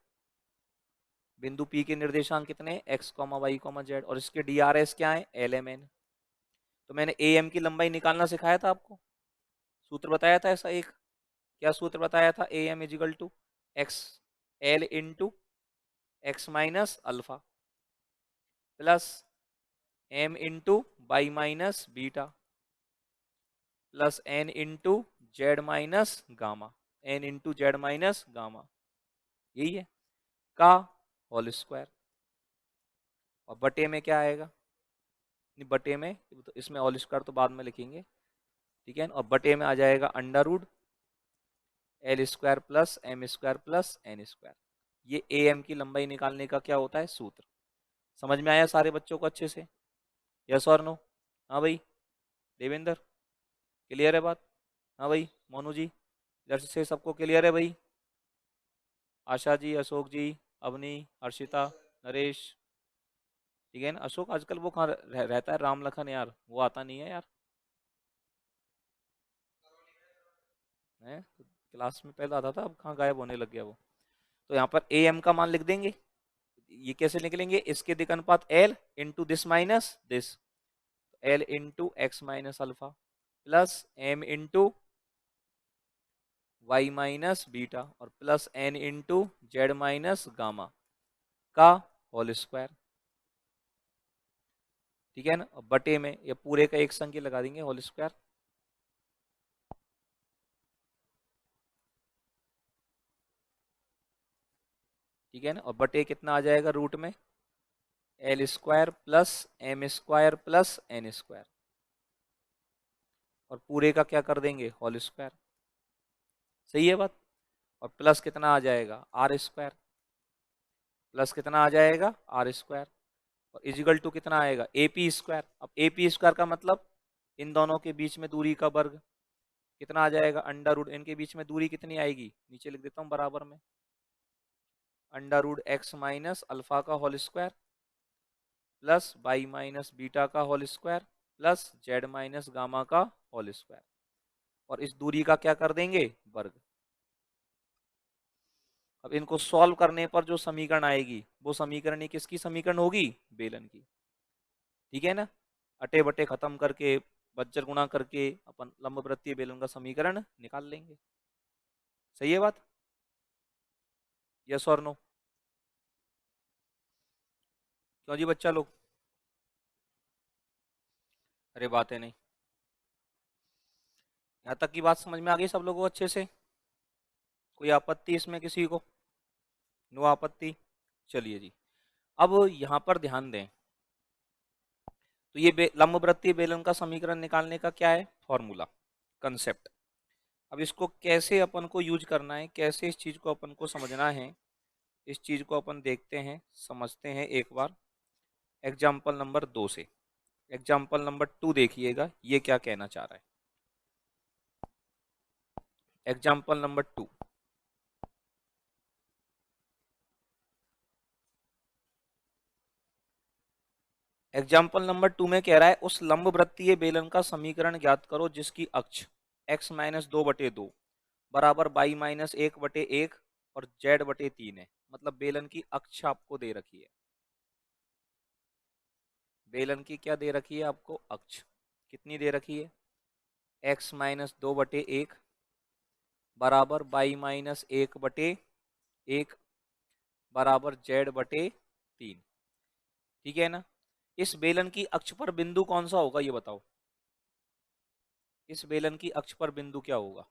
बिंदु पी के निर्देशांक कितने, x comma Y comma z, और इसके डी आर एस क्या है, एल एम एन। तो मैंने ए एम की लंबाई निकालना सिखाया था आपको, सूत्र बताया था ऐसा एक, क्या सूत्र बताया था, a m equal to x l into x minus alpha plus M into y minus beta plus N into Z minus gamma, n into Z minus gamma, यही है, का होल स्क्वायर। और बटे में क्या आएगा, नहीं बटे में, तो इसमें होल स्क्वायर तो बाद में लिखेंगे, ठीक है। और बटे में आ जाएगा under root L square plus M square plus N square. ये ए एम की लंबाई निकालने का क्या होता है, सूत्र। समझ में आया सारे बच्चों को अच्छे से, यस और नो। हाँ भाई देवेंद्र, क्लियर है बात। हाँ भाई मोनू जी, इधर से सबको क्लियर है भाई, आशा जी, अशोक जी, अवनी, हर्षिता, नरेश, ठीक है ना। अशोक आजकल वो कहाँ रहता है, राम लखन यार, वो आता नहीं है यार, है तो क्लास में पहले आता था, अब कहाँ गायब होने लग गया वो। तो यहाँ पर ए एम का मान लिख देंगे, ये कैसे निकलेंगे, इसके दिक अनुपात L into this minus this, L into x minus alpha plus M into Y minus beta और plus N into Z minus gamma का होल स्क्वायर, ठीक है ना। और बटे में ये पूरे का एक संख्या लगा देंगे, होल स्क्वायर, ठीक है ना। और बटे कितना आ जाएगा, रूट में L square plus M square plus N square, और पूरे का क्या कर देंगे, होल स्क्वायर। सही है बात। और प्लस कितना आ जाएगा, आर स्क्वायर, प्लस कितना आ जाएगा, आर स्क्वायर, और इजिकल टू कितना आएगा, ए पी स्क्वायर। अब ए पी स्क्वायर का मतलब इन दोनों के बीच में दूरी का वर्ग, कितना आ जाएगा, अंडर रूट, इनके बीच में दूरी कितनी आएगी, नीचे लिख देता हूँ बराबर में, under root X minus alpha का whole square plus Y minus beta का whole square plus Z minus gamma का होल स्क्वायर, और इस दूरी का क्या कर देंगे, वर्ग। अब इनको सॉल्व करने पर जो समीकरण आएगी वो समीकरण ही किसकी समीकरण होगी, बेलन की। ठीक है ना, अटे बटे खत्म करके बज्जर गुणा करके अपन लंबवृत्तीय बेलन का समीकरण निकाल लेंगे। सही है बात, यस और नो? क्यों जी बच्चा लोग, अरे बातें नहीं, यहाँ तक की बात समझ में आ गई सब लोगों को अच्छे से? कोई आपत्ति इसमें किसी को? नो आपत्ति। चलिए जी, अब यहाँ पर ध्यान दें, तो ये लंबवृत्तीय बेलन का समीकरण निकालने का क्या है, फॉर्मूला, कंसेप्ट। अब इसको कैसे अपन को यूज करना है, कैसे इस चीज को अपन को समझना है, इस चीज को अपन देखते हैं, समझते हैं एक बार एग्जाम्पल नंबर 2 से। एग्जाम्पल नंबर 2 देखिएगा ये क्या कहना चाह रहा है। एग्जाम्पल नंबर 2, एग्जाम्पल नंबर 2 में कह रहा है उस लंबवृत्तीय बेलन का समीकरण ज्ञात करो जिसकी अक्ष x माइनस 2/2 बराबर y माइनस 1/1 और z/3 है। मतलब बेलन की अक्ष आपको दे रखी है, बेलन की क्या दे रखी है आपको, अक्ष। कितनी दे रखी है, x माइनस 2/1 बराबर y माइनस 1/1 बराबर z/3। ठीक है ना, इस बेलन की अक्ष पर बिंदु कौन सा होगा ये बताओ, इस बेलन की अक्ष पर बिंदु क्या होगा?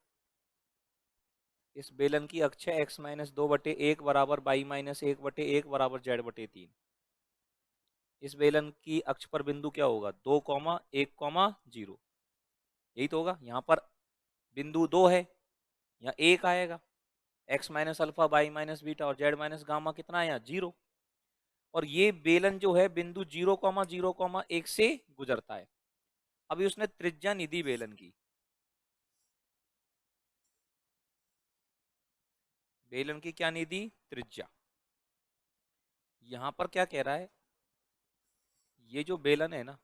इस बेलन की अक्ष है x माइनस 2/1 बराबर y माइनस 1/1 बराबर z/3। इस बेलन की अक्ष पर बिंदु क्या होगा, 2,1,0। यही तो होगा, यहाँ पर बिंदु 2 है, यहाँ 1 आएगा, x minus alpha Y minus beta और z माइनस गामा कितना है यहाँ, 0। और ये बेलन जो है बिंदु 0,0,1 से गुजरता है। अभी उसने त्रिज्या निधि बेलन की, बेलन की क्या निधि, त्रिज्या। यहां पर क्या कह रहा है, ये जो बेलन है ना,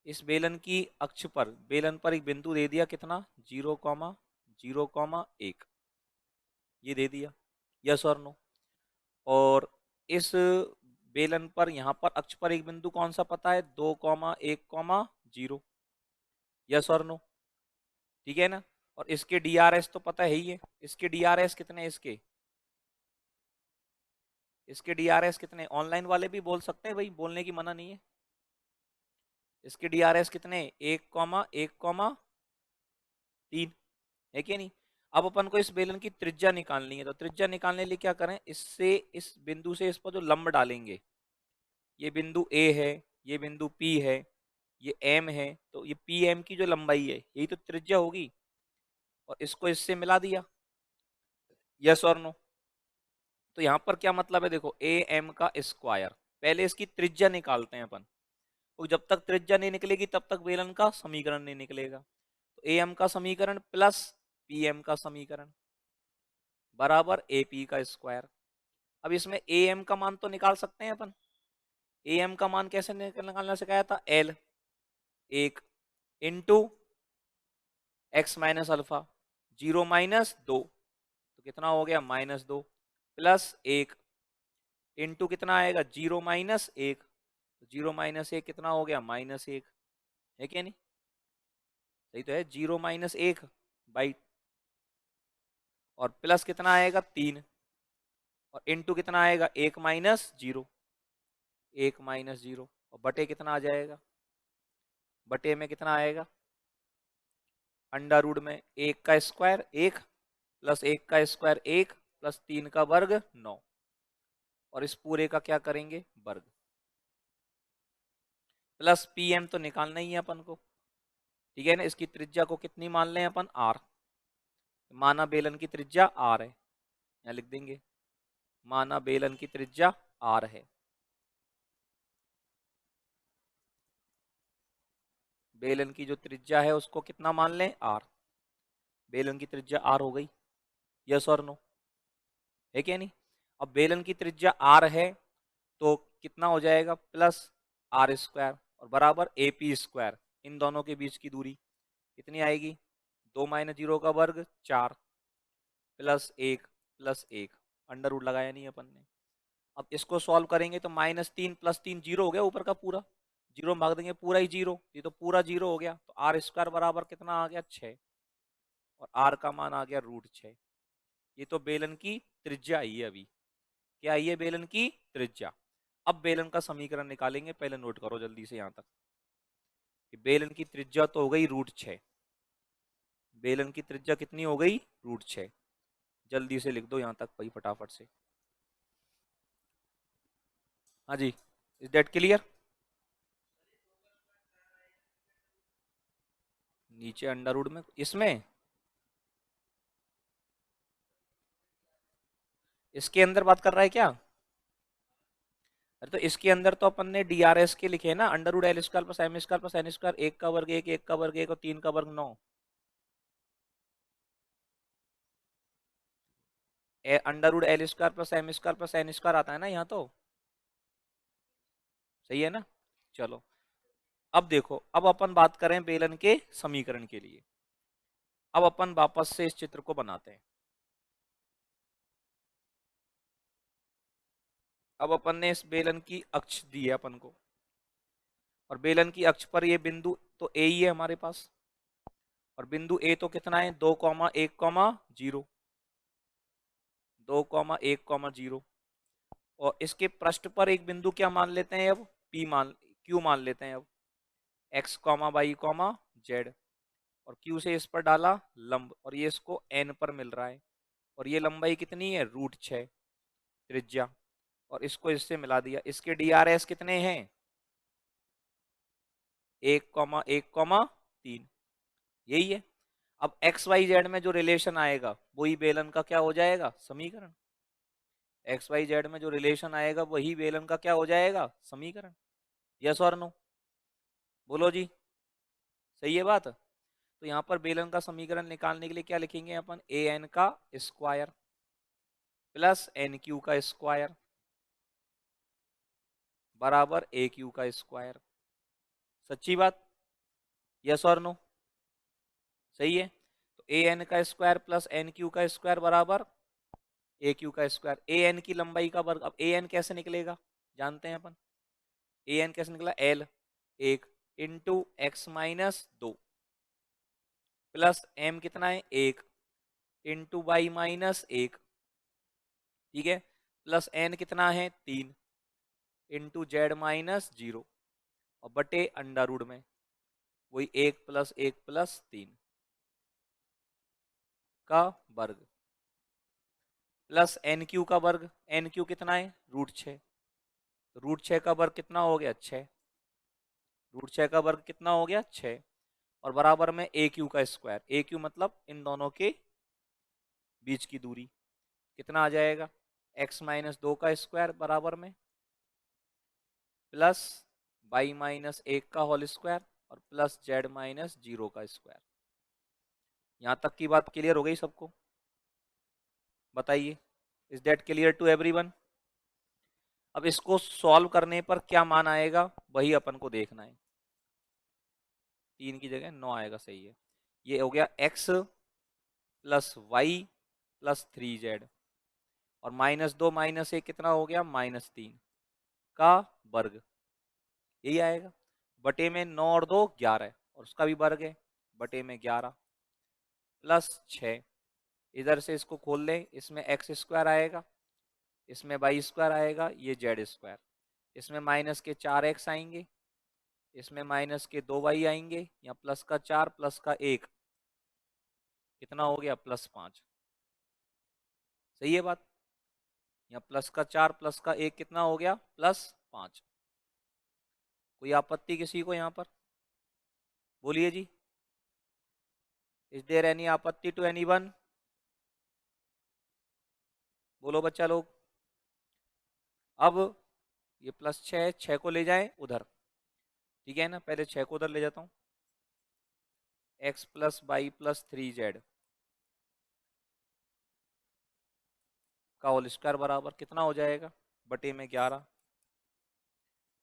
इस बेलन की अक्ष पर, बेलन पर एक बिंदु दे दिया कितना, 0,0,1 ये दे दिया, यस और नो। और इस बेलन पर यहाँ पर अक्ष पर एक बिंदु कौन सा पता है, 2,1,0, यस और नो। ठीक है ना, और इसके DRS तो पता है ही है, इसके DRS कितने, इसके DRS कितने, ऑनलाइन वाले भी बोल सकते हैं भाई, बोलने की मना नहीं है। इसके DRS कितने, 1,1,3 है कि नहीं। अब अपन को इस बेलन की त्रिज्या निकालनी है, तो त्रिज्या निकालने के लिए क्या करें, इससे इस बिंदु से इस पर जो लंब डालेंगे, ये बिंदु A है, ये बिंदु P है, ये M है, तो ये PM की जो लंबाई है यही तो त्रिज्या होगी, और इसको इससे मिला दिया, यस और नो। तो यहाँ पर क्या मतलब है, देखो AM का स्क्वायर, पहले इसकी त्रिज्या निकालते हैं अपन, तो जब तक त्रिज्या नहीं निकलेगी तब तक बेलन का समीकरण नहीं निकलेगा। तो AM का समीकरण प्लस PM का समीकरण बराबर AP का स्क्वायर। अब इसमें AM का मान तो निकाल सकते हैं अपन, AM का मान कैसे निकालना सिखाया था, L 1 into x minus alpha 0 - 2, तो कितना हो गया, -2 प्लस 1 इंटू कितना आएगा, 0 - 1, तो 0 - 1 कितना हो गया, -1, है क्या नहीं, सही तो है, 0 - 1 बाई, और प्लस कितना आएगा 3, और इंटू कितना आएगा 1 - 0, 1 - 0, और बटे कितना आ जाएगा, बटे में कितना आएगा, अंडर रूट में 1 का स्क्वायर 1 प्लस 1 का स्क्वायर 1 प्लस 3 का वर्ग 9, और इस पूरे का क्या करेंगे, वर्ग, प्लस PM तो निकालना ही है अपन को। ठीक है ना, इसकी त्रिज्या को कितनी मान लें अपन, R, माना बेलन की त्रिज्या R है, यहाँ लिख देंगे, माना बेलन की त्रिज्या R है, बेलन की जो त्रिज्या है उसको कितना मान लें, R, बेलन की त्रिज्या R हो गई, यस और नो, है क्या नहीं। अब बेलन की त्रिज्या R है, तो कितना हो जाएगा प्लस आर स्क्वायर और बराबर ए पी स्क्वायर, इन दोनों के बीच की दूरी कितनी आएगी, 2 - 0 का वर्ग 4 +1 अंडर रूट लगाया नहीं अपन ने। अब इसको सॉल्व करेंगे तो -3 + 3 जीरो हो गया, ऊपर का पूरा जीरो भाग देंगे पूरा ही जीरो, ये तो पूरा जीरो हो गया, तो आर स्क्वायर बराबर कितना आ गया 6 और आर का मान आ गया √6। ये तो बेलन की त्रिज्या आई है अभी, क्या आई है बेलन की त्रिज्या। अब बेलन का समीकरण निकालेंगे, पहले नोट करो जल्दी से यहाँ तक कि बेलन की त्रिज्या तो हो गई √6, बेलन की त्रिज्या कितनी हो गई √6, जल्दी से लिख दो यहाँ तक भाई फटाफट से। हाँ जी, इज दैट क्लियर। नीचे अंडर रूट में इसमें, इसके अंदर बात कर रहा है क्या। अरे तो इसके अंदर तो अपन ने DRS के लिखे ना, √L² + M² + N², 1 का वर्ग 1, 1 का वर्ग 1 और 3 का वर्ग 9। √L² + M² + N² आता है ना यहाँ तो, सही है ना। चलो अब देखो, अब अपन बात करें बेलन के समीकरण के लिए। अब अपन वापस से इस चित्र को बनाते हैं। अब अपन ने इस बेलन की अक्ष दी है अपन को, और बेलन की अक्ष पर ये बिंदु तो ए ही है हमारे पास, और बिंदु ए तो कितना है 2, 1, 0, 2, 1, 0, और इसके पृष्ठ पर एक बिंदु क्या मान लेते हैं अब, क्यू मान लेते हैं अब, x, y, z, और क्यू से इस पर डाला लंब, और ये इसको n पर मिल रहा है, और ये लंबाई कितनी है √6 त्रिज्या, और इसको इससे मिला दिया। इसके DRS कितने हैं 1, 1, 3, यही है। अब XYZ में जो रिलेशन आएगा वही बेलन का क्या हो जाएगा समीकरण, XYZ में जो रिलेशन आएगा वही बेलन का क्या हो जाएगा समीकरण। यस और नो, बोलो जी, सही है बात। तो यहाँ पर बेलन का समीकरण निकालने के लिए क्या लिखेंगे अपन, an का स्क्वायर प्लस nq का स्क्वायर बराबर aq का स्क्वायर। सच्ची बात, यस और नो, सही है। तो an का स्क्वायर प्लस nq का स्क्वायर बराबर aq का स्क्वायर। an की लंबाई का वर्ग, अब an कैसे निकलेगा जानते हैं अपन, an कैसे निकला, l 1 into x-2 plus m कितना है 1 इंटू y-1, ठीक है, प्लस n कितना है 3 इंटू z-0, और बटे अंडर रूट में वही 1 + 1 + 3 का वर्ग प्लस NQ का वर्ग, NQ कितना है √6, तो √6 का वर्ग कितना हो गया 6, √6 का वर्ग कितना हो गया 6, और बराबर में AQ का स्क्वायर, AQ मतलब इन दोनों के बीच की दूरी, कितना आ जाएगा x-2 का स्क्वायर बराबर में प्लस y-1 का होल स्क्वायर और प्लस z-0 का स्क्वायर। यहाँ तक की बात क्लियर हो गई सबको, बताइए, is that clear to everyone. अब इसको सॉल्व करने पर क्या मान आएगा वही अपन को देखना है, 3 की जगह 9 आएगा, सही है। ये हो गया x + y + 3z और -2 -1 कितना हो गया -3 का वर्ग, यही आएगा, बटे में 9 और 2 11 और उसका भी वर्ग है, बटे में 11 प्लस 6, इधर से इसको खोल लें, इसमें x² आएगा, इसमें y² आएगा, ये z², इसमें माइनस के 4x आएंगे, इसमें माइनस के 2y आएंगे, या प्लस का 4 प्लस का 1 कितना हो गया +5, सही है बात। या प्लस का 4 प्लस का 1 कितना हो गया +5। कोई आपत्ति किसी को यहाँ पर, बोलिए जी, इज देयर एनी आपत्ति टू एनीवन, बोलो बच्चा लोग। अब ये +6, 6 को ले जाएं उधर, ठीक है ना, पहले 6 को उधर ले जाता हूँ, x + y + 3z का होल स्क्वायर बराबर कितना हो जाएगा बटे में 11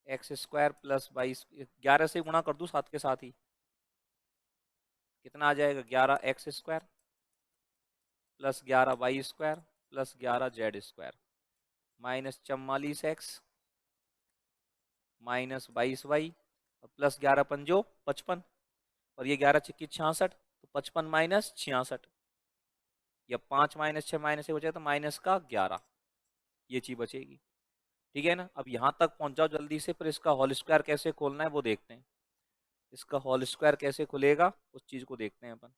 एक्स स्क्वायर प्लस 22, 11 से गुणा कर दूं साथ के साथ ही, कितना आ जाएगा 11 x² plus 11 y² plus 11 z² minus 44 x minus 22 y और प्लस 11 पंजो 55, और ये 11 छिक्की 66, तो 55 माइनस 66, या 5 - 6 - 1 हो जाए तो माइनस का 11, ये चीज बचेगी। ठीक है ना, अब यहाँ तक पहुंच जाओ जल्दी से, फिर इसका होल स्क्वायर कैसे खोलना है वो देखते हैं। इसका होल स्क्वायर कैसे खुलेगा उस चीज को देखते हैं अपन।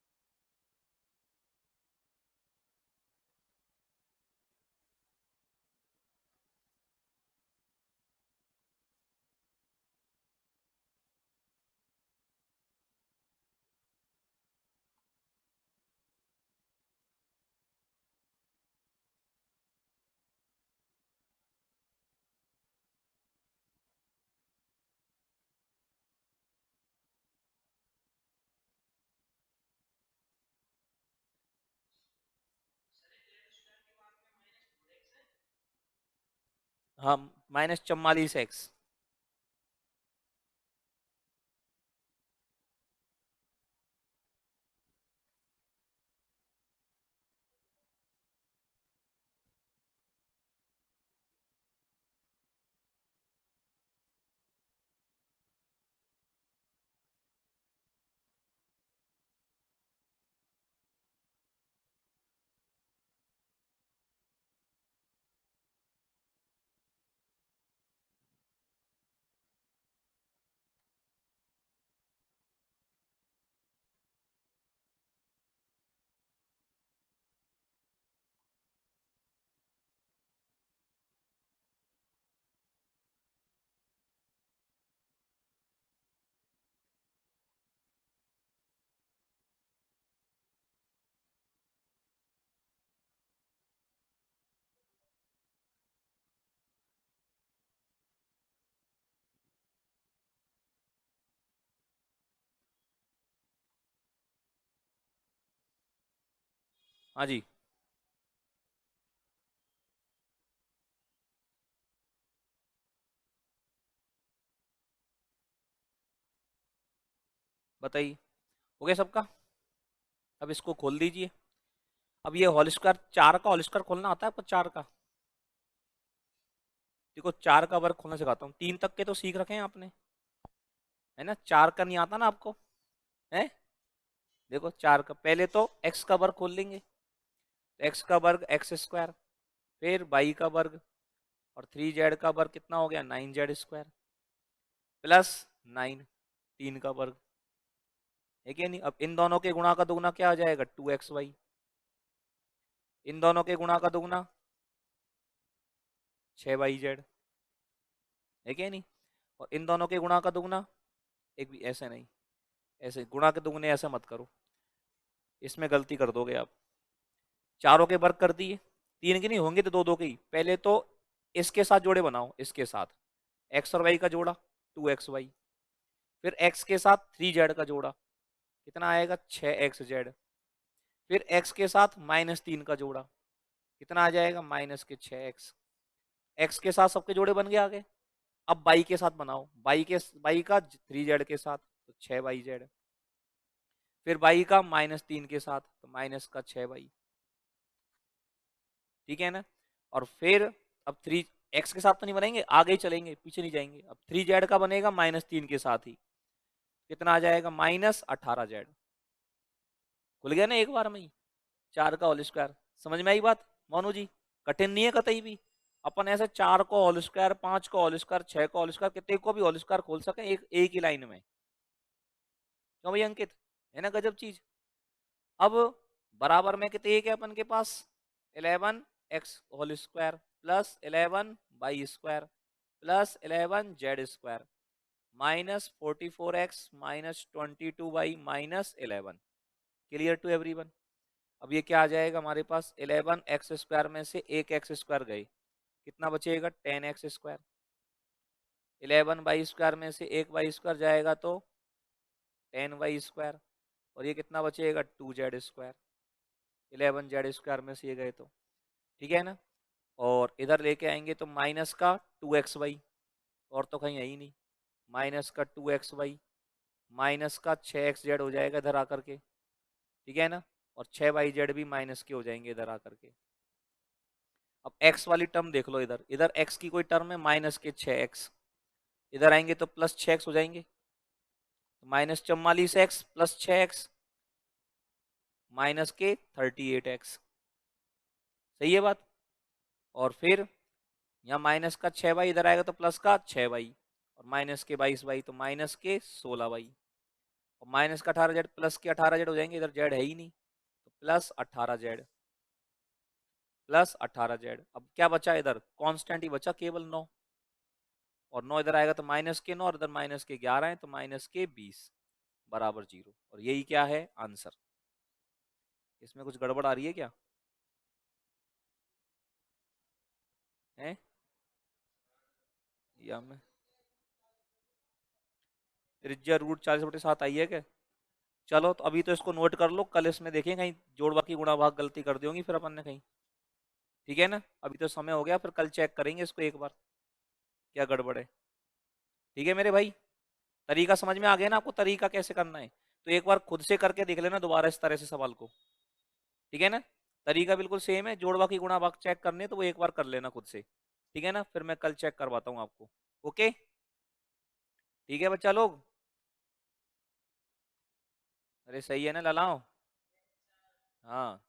हाँ, -44 x। हाँ जी, बताइए, हो गया सबका। अब इसको खोल दीजिए। अब ये होल स्क्वायर, 4 का होल स्क्वायर खोलना आता है आपको? 4 का, देखो 4 का वर्ग खोलना सिखाता हूँ। 3 तक के तो सीख रखे हैं आपने, है ना? 4 का नहीं आता ना आपको, है? देखो 4 का, पहले तो x का वर्ग खोल लेंगे, x का वर्ग x², फिर y का वर्ग, और 3z का वर्ग कितना हो गया 9z² प्लस 9, 3 का वर्ग, है क्या नहीं? अब इन दोनों के गुणा का दुगुना क्या आ जाएगा 2xy, इन दोनों के गुणा का दुगुना 6yz, है क्या नहीं? और इन दोनों के गुणा का दुगुना, एक भी ऐसे नहीं, ऐसे गुणा के दुगुने ऐसे मत करो, इसमें गलती कर दोगे आप। चारों के वर्ग कर दिए, 3 के नहीं होंगे तो 2 2 के ही। पहले तो इसके साथ जोड़े बनाओ, इसके साथ x और y का जोड़ा 2xy, फिर x के साथ 3z का जोड़ा, कितना आएगा 6xz, फिर x के साथ -3 का जोड़ा, कितना आ जाएगा -6x। x के साथ सबके जोड़े बन गए आगे। अब y के साथ बनाओ, y का 3z के साथ तो 6yz, फिर y का -3 के साथ तो माइनस का 6y, ठीक है ना? और फिर अब 3 x के साथ तो नहीं बनाएंगे, आगे ही चलेंगे, पीछे नहीं जाएंगे। अब 3z का बनेगा -3 के साथ ही, कितना आ जाएगा -18z। खुल गया ना एक बार में ही 4 का होल स्क्वायर। समझ में आई बात मोनू जी? कठिन नहीं है कतई भी। अपन ऐसे 4 को होल स्क्वायर, 5 को होल स्क्वायर, 6 को होल स्क्वायर, कितने को भी होल स्क्वायर खोल सके एक ही लाइन में। क्यों भाई अंकित, है ना गजब चीज? अब बराबर में कितने एक है अपन के पास, 11x² plus 11y² plus 11z² -44x -22y -11। Clear to everyone? अब ये क्या आ जाएगा हमारे पास, 11x² में से एक x² गए, कितना बचेगा 10x²। 11y² में से एक y² जाएगा तो 10y², और ये कितना बचेगा 2z²। 11z² में से ये गए तो, ठीक है ना? और इधर लेके आएंगे तो माइनस का 2xy, और तो कहीं है ही नहीं। माइनस का 2xy माइनस का 6xz हो जाएगा इधर आकर के, ठीक है ना। और 6yz भी माइनस के हो जाएंगे इधर आकर के। अब x वाली टर्म देख लो, इधर इधर x की कोई टर्म है माइनस के 6x, इधर आएंगे तो प्लस 6x हो जाएंगे। तो -44x प्लस 6x माइनस के 38x, सही है बात। और फिर यहाँ माइनस का 6y इधर आएगा तो प्लस का 6y, और माइनस के 22y तो माइनस के 16y, और माइनस का 18z प्लस के 18z हो जाएंगे, इधर z है ही नहीं तो प्लस 18z, प्लस 18z। अब क्या बचा इधर, कांस्टेंट ही बचा केवल 9, और 9 इधर आएगा तो माइनस के 9, और इधर माइनस के 11 है तो माइनस के 20 बराबर 0। और यही क्या है आंसर। इसमें कुछ गड़बड़ आ रही है क्या है, या मैं त्रिज्या √40/7 आई है क्या। चलो तो अभी तो इसको नोट कर लो, कल इसमें देखें कहीं जोड़ बाकी गुणा भाग गलती कर दी होंगी फिर अपन ने कहीं, ठीक है ना। अभी तो समय हो गया, फिर कल चेक करेंगे इसको एक बार क्या गड़बड़ है। ठीक है मेरे भाई, तरीका समझ में आ गया ना आपको, तरीका कैसे करना है। तो एक बार खुद से करके देख लेना दोबारा इस तरह से सवाल को, ठीक है ना। तरीका बिल्कुल सेम है, जोड़ बाकी गुणा भाग चेक करने तो वो एक बार कर लेना खुद से, ठीक है ना। फिर मैं कल चेक करवाता हूँ आपको। ओके, ठीक है बच्चा लोग। अरे सही है ना ललाओ। हाँ